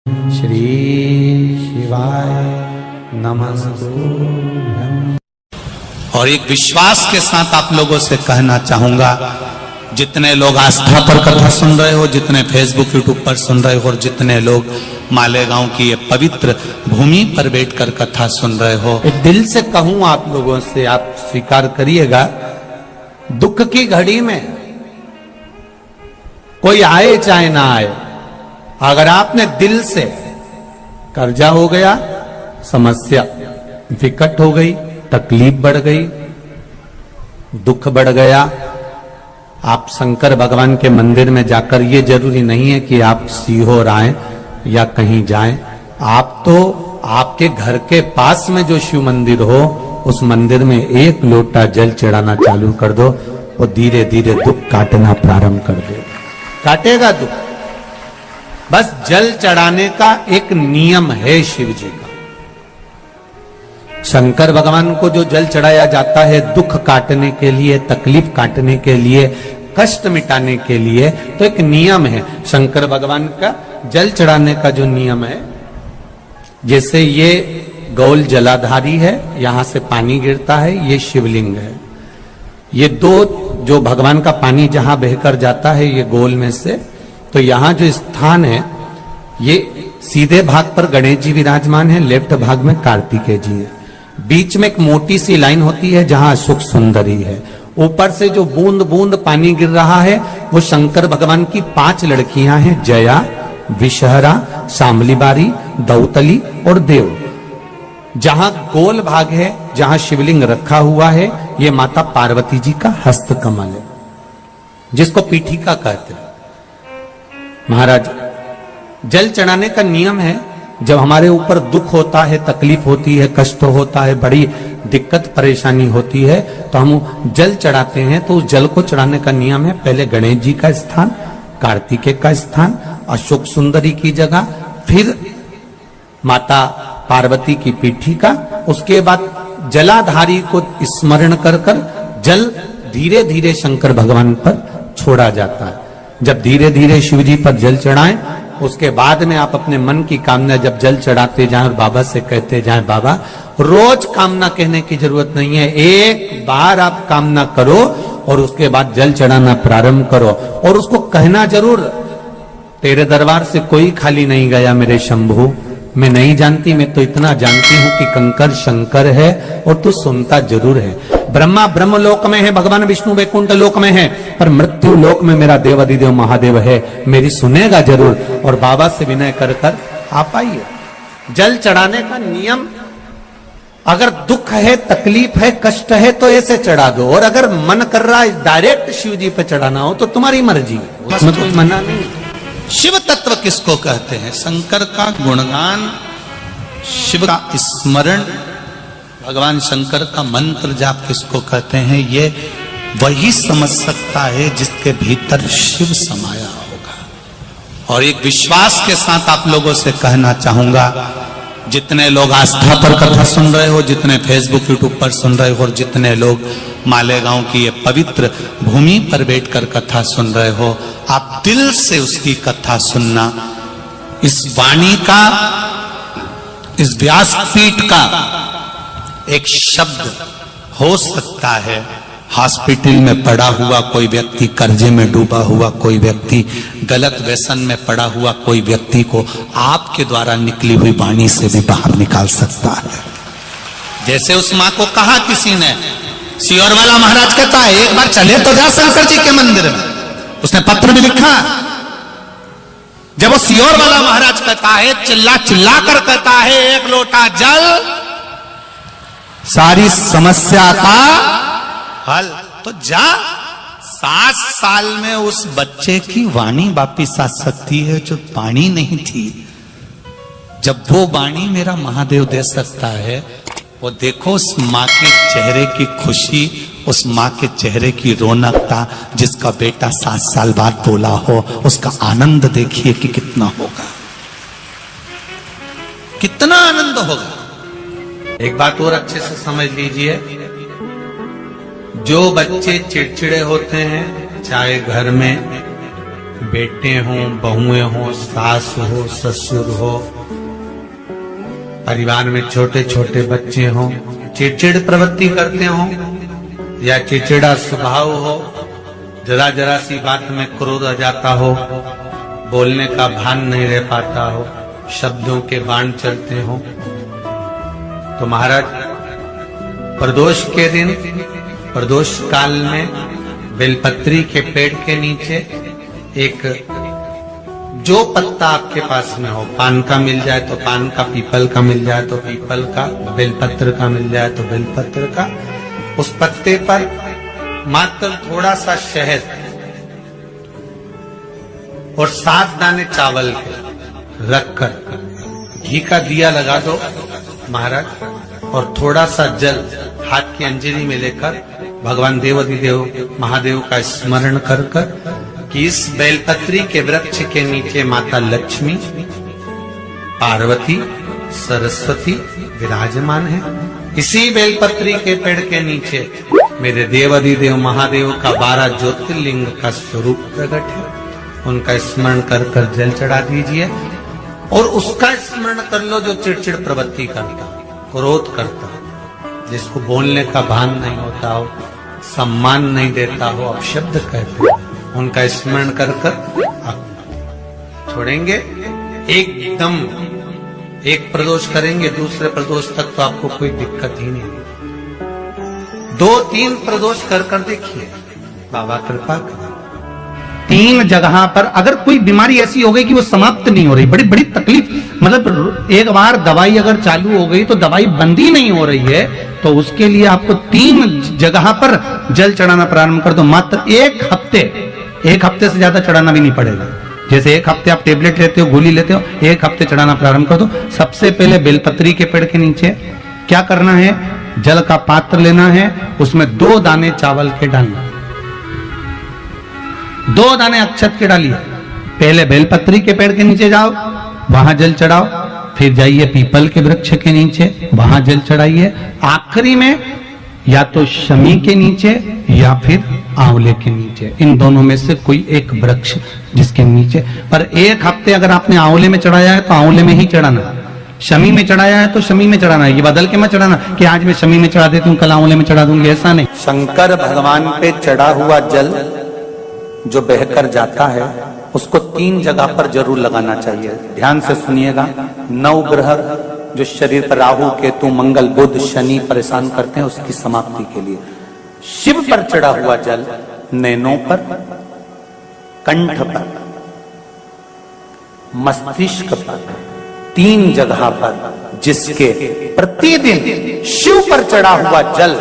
श्री शिवाय नमस्तुभ्यं। और एक विश्वास के साथ आप लोगों से कहना चाहूंगा, जितने लोग आस्था पर कथा सुन रहे हो, जितने फेसबुक यूट्यूब पर सुन रहे हो, और जितने लोग मालेगांव की ये पवित्र भूमि पर बैठकर कथा सुन रहे हो, दिल से कहूं आप लोगों से, आप स्वीकार करिएगा, दुख की घड़ी में कोई आए चाहे ना आए, अगर आपने दिल से, कर्जा हो गया, समस्या विकट हो गई, तकलीफ बढ़ गई, दुख बढ़ गया, आप शंकर भगवान के मंदिर में जाकर, ये जरूरी नहीं है कि आप सीहोर आए या कहीं जाएं, आप तो आपके घर के पास में जो शिव मंदिर हो, उस मंदिर में एक लोटा जल चढ़ाना चालू कर दो, वो धीरे धीरे दुख काटना प्रारंभ कर दे, काटेगा दुख। बस जल चढ़ाने का एक नियम है शिव जी का। शंकर भगवान को जो जल चढ़ाया जाता है दुख काटने के लिए, तकलीफ काटने के लिए, कष्ट मिटाने के लिए, तो एक नियम है शंकर भगवान का जल चढ़ाने का जो नियम है। जैसे ये गौल जलाधारी है, यहां से पानी गिरता है, ये शिवलिंग है। ये दो जो भगवान का पानी जहां बहकर जाता है ये गोल में से, तो यहां जो स्थान है, ये सीधे भाग पर गणेश जी विराजमान है, लेफ्ट भाग में कार्तिकेय जी है, बीच में एक मोटी सी लाइन होती है जहां अशोक सुंदरी है। ऊपर से जो बूंद बूंद पानी गिर रहा है वो शंकर भगवान की 5 लड़कियां हैं, जया, विषहरा, शामलीबारी, दौतली और देव। जहां गोल भाग है, जहां शिवलिंग रखा हुआ है, ये माता पार्वती जी का हस्त कमल है, जिसको पीठिका कहते हैं। महाराज, जल चढ़ाने का नियम है, जब हमारे ऊपर दुख होता है, तकलीफ होती है, कष्ट होता है, बड़ी दिक्कत परेशानी होती है, तो हम जल चढ़ाते हैं। तो उस जल को चढ़ाने का नियम है, पहले गणेश जी का स्थान, कार्तिकेय का स्थान, अशोक सुंदरी की जगह, फिर माता पार्वती की पीठिका, उसके बाद जलाधारी को स्मरण कर कर जल धीरे धीरे शंकर भगवान पर छोड़ा जाता है। जब धीरे धीरे शिव जी पर जल चढ़ाएं, उसके बाद में आप अपने मन की कामना जब जल चढ़ाते जाएं और बाबा से कहते जाएं, बाबा, रोज कामना कहने की जरूरत नहीं है, एक बार आप कामना करो और उसके बाद जल चढ़ाना प्रारंभ करो, और उसको कहना जरूर, तेरे दरबार से कोई खाली नहीं गया मेरे शंभू, मैं नहीं जानती, मैं तो इतना जानती हूं कि कंकर शंकर है और तू सुनता जरूर है। ब्रह्मा ब्रह्म लोक में है, भगवान विष्णु वैकुंठ लोक में है, पर मृत्यु लोक में मेरा देवाधिदेव महादेव है, मेरी सुनेगा जरूर। और बाबा से विनय कर कर आप आइए। जल चढ़ाने का नियम, अगर दुख है, तकलीफ है, कष्ट है, तो ऐसे चढ़ा दो, और अगर मन कर रहा है डायरेक्ट शिव जी पे चढ़ाना हो तो तुम्हारी मर्जी, उसमें कोई मना नहीं। शिव तत्व किसको कहते हैं? शंकर का गुणगान, शिव का स्मरण, भगवान शंकर का मंत्र जाप किसको कहते हैं? ये वही समझ सकता है जिसके भीतर शिव समाया होगा। और एक विश्वास के साथ आप लोगों से कहना चाहूंगा, जितने लोग आस्था पर कथा सुन रहे हो, जितने फेसबुक यूट्यूब पर सुन रहे हो, और जितने लोग मालेगांव की ये पवित्र भूमि पर बैठकर कथा सुन रहे हो, आप दिल से उसकी कथा सुनना। इस वाणी का, इस व्यासपीठ का एक शब्द हो सकता है, हॉस्पिटल में पड़ा हुआ कोई व्यक्ति, कर्जे में डूबा हुआ कोई व्यक्ति, गलत व्यसन में पड़ा हुआ कोई व्यक्ति को आपके द्वारा निकली हुई वाणी से भी बाहर निकाल सकता है। जैसे उस मां को कहा किसी ने, सीहोर वाला महाराज कहता है, एक बार चले तो जा शंकर जी के मंदिर में, उसने पत्र भी लिखा। जब वो सीहोर वाला महाराज कहता है, चिल्ला चिल्ला कर कहता है, एक लोटा जल सारी समस्या का हल, तो जा। 7 साल में उस बच्चे की वाणी वापिस आ सकती है जो वाणी नहीं थी। जब वो वाणी मेरा महादेव दे सकता है, वो देखो उस माँ के चेहरे की खुशी, उस माँ के चेहरे की रौनकता, जिसका बेटा 7 साल बाद बोला हो, उसका आनंद देखिए कि कितना होगा, कितना आनंद होगा। एक बात और अच्छे से समझ लीजिए, जो बच्चे चिड़चिड़े होते हैं, चाहे घर में बेटे हों, बहुएं हों, सास हो, ससुर हो, परिवार में छोटे छोटे बच्चे हों, चिड़चिड़ प्रवृत्ति करते हों या चिड़चिड़ा स्वभाव हो, जरा जरा सी बात में क्रोध आ जाता हो, बोलने का भान नहीं रह पाता हो, शब्दों के बाण चलते हो, तो महाराज प्रदोष के दिन, प्रदोष काल में बेलपत्री के पेड़ के नीचे एक जो पत्ता आपके पास में हो, पान का मिल जाए तो पान का, पीपल का मिल जाए तो पीपल का, बेलपत्र का मिल जाए तो बेलपत्र का, उस पत्ते पर मात्र थोड़ा सा शहद और 7 दाने चावल के रखकर घी का दिया लगा दो महाराज, और थोड़ा सा जल हाथ की अंजलि में लेकर भगवान देवाधिदेव महादेव का स्मरण कर कर कि इस बेलपत्री के वृक्ष के नीचे माता लक्ष्मी, पार्वती, सरस्वती विराजमान है। इसी बेलपत्री के पेड़ के नीचे मेरे देवाधिदेव महादेव का 12 ज्योतिर्लिंग का स्वरूप प्रकट है। उनका स्मरण कर कर जल चढ़ा दीजिए और उसका स्मरण कर लो जो चिड़चिड़ प्रवृत्ति करता, क्रोध करता, जिसको बोलने का भान नहीं होता हो, सम्मान नहीं देता हो, अपशब्द कहते हो, उनका स्मरण कर कर आप छोड़ेंगे। एकदम एक प्रदोष करेंगे, दूसरे प्रदोष तक तो आपको कोई दिक्कत ही नहीं। 2-3 प्रदोष कर कर देखिए, बाबा कृपा करें। 3 जगह पर अगर कोई बीमारी ऐसी हो गई कि वो समाप्त नहीं हो रही, बड़ी बड़ी तकलीफ, मतलब एक बार दवाई अगर चालू हो गई तो दवाई बंद ही नहीं हो रही है, तो उसके लिए आपको 3 जगह पर जल चढ़ाना प्रारंभ कर दो। मात्र 1 हफ्ते से ज्यादा चढ़ाना भी नहीं पड़ेगा। जैसे 1 हफ्ते आप टेबलेट लेते हो, गोली लेते हो, 1 हफ्ते चढ़ाना प्रारंभ कर दो। सबसे पहले बेलपत्री के पेड़ के नीचे क्या करना है, जल का पात्र लेना है, उसमें 2 दाने चावल के डालना, 2 दाने अक्षत के डालिए। पहले बेलपत्री के पेड़ के नीचे जाओ, वहां जल चढ़ाओ, फिर जाइए पीपल के वृक्ष के नीचे, वहां जल चढ़ाइए, आखिरी में या तो शमी के नीचे या फिर आंवले के नीचे, इन दोनों में से कोई एक वृक्ष जिसके नीचे। पर 1 हफ्ते अगर आपने आंवले में चढ़ाया है तो आंवले में ही चढ़ाना, शमी में चढ़ाया है तो शमी में चढ़ाना है। ये बदल के मत चढ़ाना कि आज मैं शमी में चढ़ा देती हूँ, कल आंवले में चढ़ा दूंगी, ऐसा नहीं। शंकर भगवान पे चढ़ा हुआ जल जो बहकर जाता है उसको 3 जगह पर जरूर लगाना चाहिए। ध्यान से सुनिएगा। 9 ग्रह जो शरीर पर राहु, केतु, मंगल, बुध, शनि परेशान करते हैं, उसकी समाप्ति के लिए शिव पर चढ़ा हुआ जल नैनों पर, कंठ पर, मस्तिष्क पर, 3 जगह पर, जिसके प्रतिदिन शिव पर चढ़ा हुआ जल